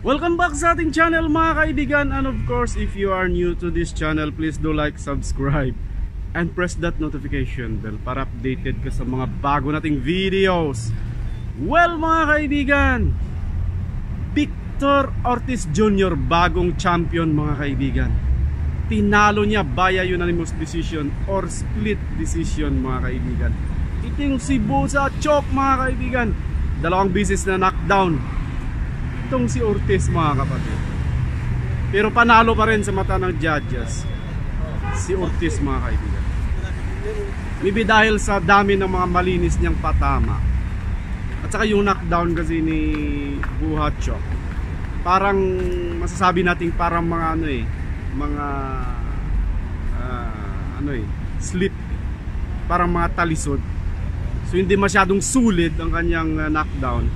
Welcome back sa ating channel mga kaibigan, and of course if you are new to this channel, please do like, subscribe and press that notification bell para updated ka sa mga bago nating videos. Well mga kaibigan, Victor Ortiz Jr. bagong champion mga kaibigan. Tinalo niya via unanimous decision or split decision mga kaibigan. Iting si Busa Chok mga kaibigan, dalawang beses na knockdown itong si Ortiz mga kapatid. Pero panalo pa rin sa mata ng judges si Ortiz mga kaibigan. Maybe dahil sa dami ng mga malinis niyang patama at saka yung knockdown kasi ni Buhachok, parang masasabi natin parang mga slip, parang mga talisod. So hindi masyadong sulit ang kanyang knockdown.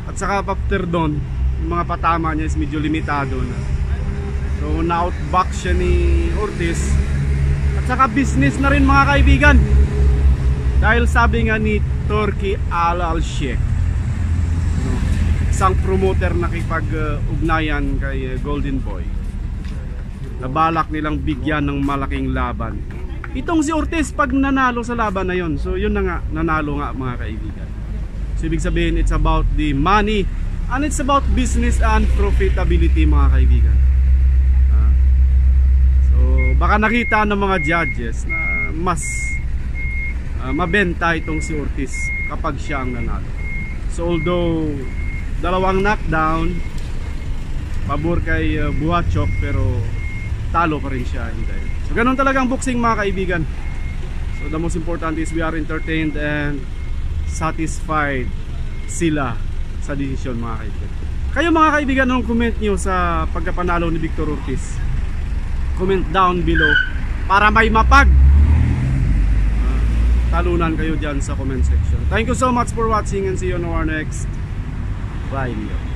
At saka after doon, yung mga patama niya is medyo limitado na. So na-outbox siya ni Ortiz. At saka business na rin mga kaibigan, dahil sabi nga ni Turki Al-Sheikh, isang promoter na kipag-ugnayan kay Golden Boy, nabalak nilang bigyan ng malaking laban itong si Ortiz pag nanalo sa laban na yon. So yun na nga, nanalo nga mga kaibigan. So ibig sabihin, it's about the money and it's about business and profitability mga kaibigan. So baka nakita ng mga judges na mas mabenta itong si Ortiz kapag siya ang nanalo. So although dalawang knockdown pabor kay Buhachok, pero talo pa rin siya. So ganun talagang boxing mga kaibigan. So the most important is we are entertained and satisfied sila sa desisyon mga kaibigan. Kayo mga kaibigan, anong comment nyo sa pagkapanalo ni Victor Ortiz? Comment down below para may mapag talunan kayo dyan sa comment section. Thank you so much for watching and see you on our next video.